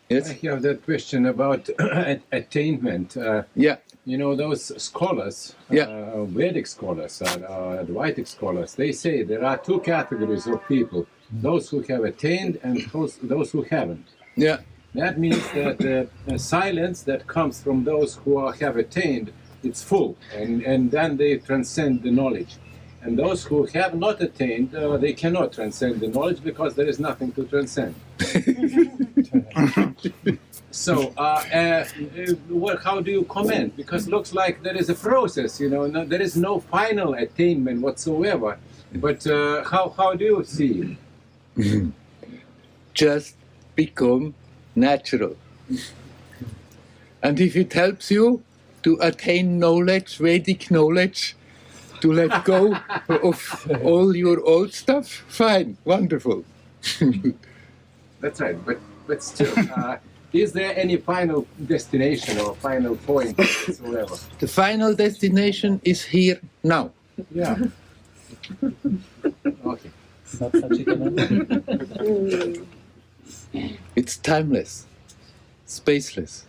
Yes? I have that question about attainment. Yeah. You know, those scholars, Vedic scholars, Advaitic scholars, they say there are two categories of people, those who have attained and those who haven't. Yeah. That means that the silence that comes from those who have attained, it's full, and then they transcend the knowledge. And those who have not attained, they cannot transcend the knowledge because there is nothing to transcend. So, how do you comment? Because it looks like there is a process, you know, there is no final attainment whatsoever. But how do you see it? Just become natural. And if it helps you to attain knowledge, Vedic knowledge, to let go of all your old stuff, fine, wonderful. That's right, but still, is there any final destination or final point whatsoever? The final destination is here now. Yeah. Okay. It's timeless, spaceless,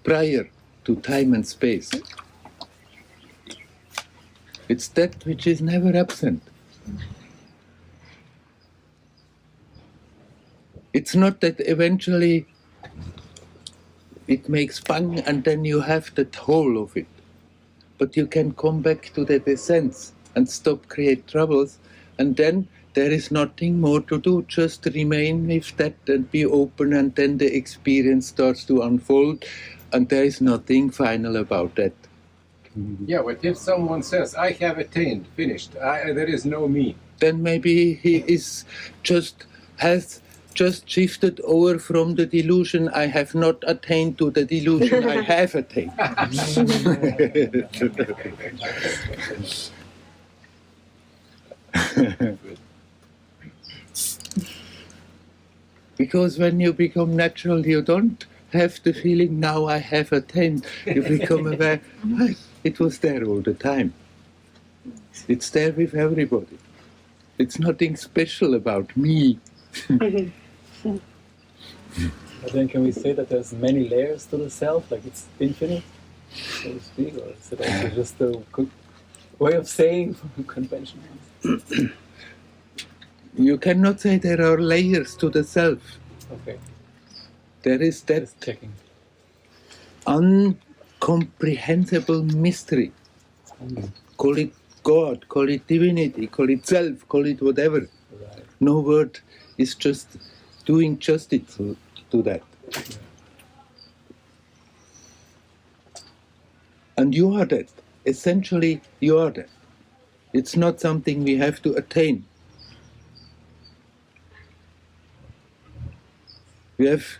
prior to time and space. It's that which is never absent. It's not that eventually it makes bang and then you have the whole of it. But you can come back to that essence and stop create troubles, and then there is nothing more to do, just remain with that and be open, and then the experience starts to unfold, and there is nothing final about that. Yeah, but if someone says, I have attained, finished, there is no me. Then maybe he has just shifted over from the delusion, I have not attained, to the delusion, I have attained. Because when you become natural, you don't have the feeling, now I have attained. You become aware, it was there all the time. It's there with everybody. It's nothing special about me. But then can we say that there's many layers to the self, like it's infinite, so to speak, or is it also just a way of saying from convention? You cannot say there are layers to the self. Okay. There is that Just checking. Uncomprehensible mystery. Call it God, call it divinity, call it self, call it whatever. Right. No word is just doing justice to that. And you are that. Essentially, you are that. It's not something we have to attain. We have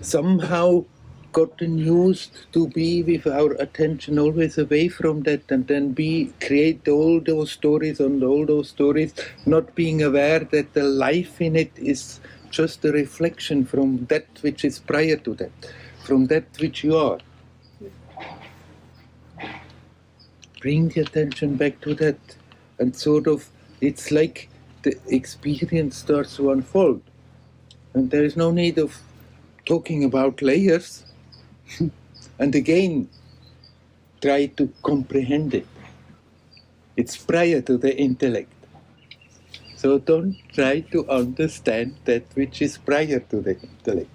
somehow gotten used to be with our attention always away from that, and then create all those stories on all those stories, not being aware that the life in it is just a reflection from that which is prior to that, from that which you are. Bring the attention back to that, and sort of, it's like the experience starts to unfold. And there is no need of talking about layers. And again, try to comprehend it. It's prior to the intellect. So don't try to understand that which is prior to the intellect.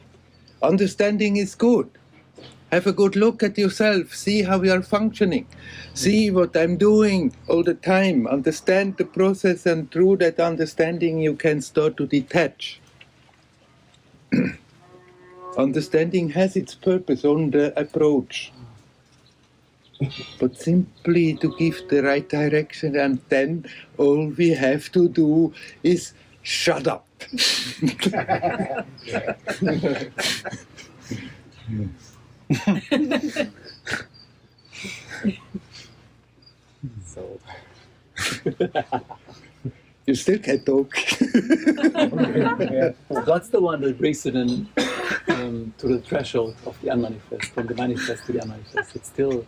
Understanding is good. Have a good look at yourself. See how you are functioning. See what I'm doing all the time. Understand the process, and through that understanding you can start to detach. Understanding has its purpose on the approach, but simply to give the right direction, and then all we have to do is shut up. So You still can talk. yeah. That's the one that brings it in to the threshold of the unmanifest, from the manifest to the unmanifest. It's still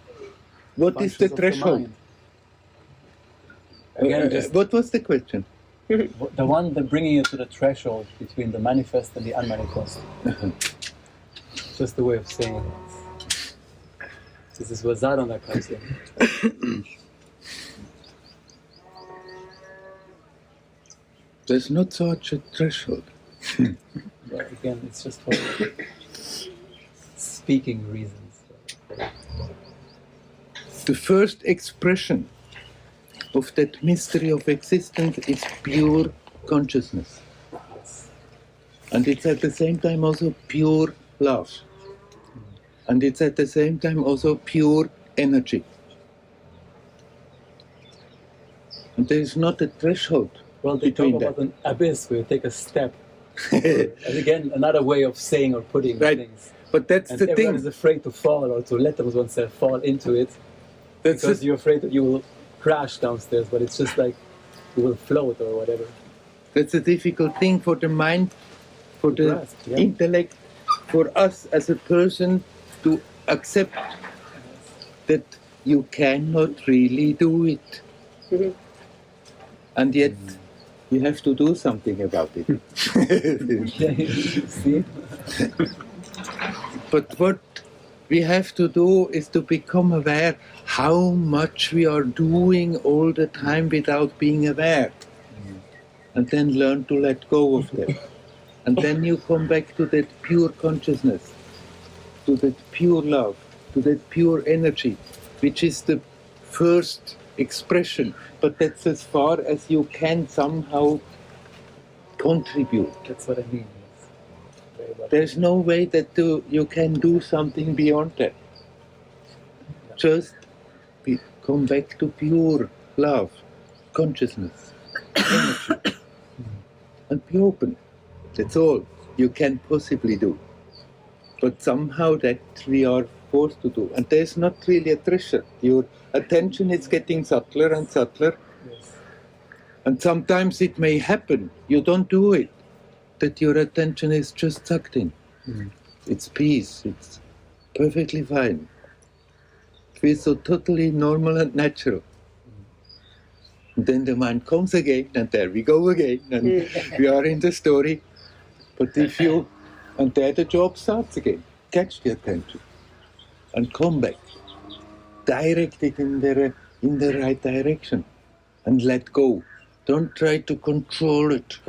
What is the functions of threshold? mind. Again, just What was the question? The one that bringing it to the threshold between the manifest and the unmanifest. Just a way of saying it. This is where Sadhana comes in. There's not such a threshold. But again, it's just for speaking reasons. The first expression of that mystery of existence is pure consciousness. And it's at the same time also pure love. And it's at the same time also pure energy. And there is not a threshold. Well, they talk between about that. an abyss where you take a step. And again, another way of saying or putting Right. things. But that's And the everyone thing. is afraid to fall or to let oneself fall into it That's because the, you're afraid that you will crash downstairs, but it's just like you will float or whatever. that's a difficult thing for the mind, for the Grasp, yeah. intellect, for us as a person to accept that you cannot really do it. And yet you have to do something about it. See? But what we have to do is to become aware how much we are doing all the time without being aware. And then learn to let go of that. And then you come back to that pure consciousness, to that pure love, to that pure energy, which is the first expression. But that's as far as you can somehow contribute. That's what I mean. Yes. Very well. There's no way that you can do something beyond that. Just come back to pure love, consciousness, energy, and be open. That's all you can possibly do. But somehow that we are forced to do. And there's not really a threshold. Your attention is getting subtler and subtler. Yes. And sometimes it may happen, you don't do it, that your attention is just sucked in. It's peace, it's perfectly fine. It feels so totally normal and natural. And then the mind comes again, and there we go again, and we are in the story. But if you, and there the job starts again, catch the attention and come back. Direct it in the right direction and let go. Don't try to control it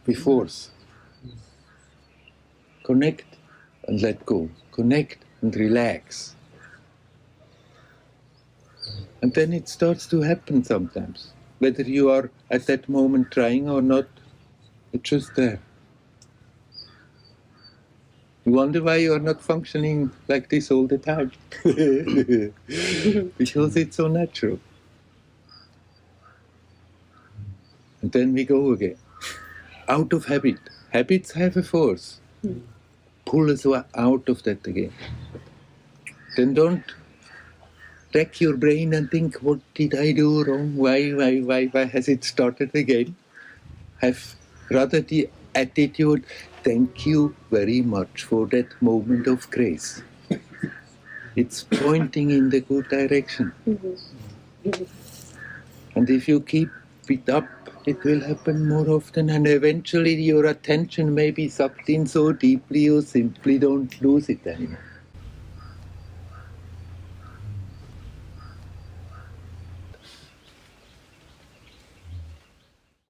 with force. Connect and let go. Connect and relax. And then it starts to happen sometimes. Whether you are at that moment trying or not, it's just there. You wonder why you are not functioning like this all the time. Because it's so natural. And then we go again. Out of habit. Habits have a force. Pull us out of that again. Then don't rack your brain and think, what did I do wrong? Why has it started again? Have rather the attitude, thank you very much for that moment of grace. It's pointing in the good direction. And if you keep it up, it will happen more often, and eventually your attention may be sucked in so deeply you simply don't lose it anymore.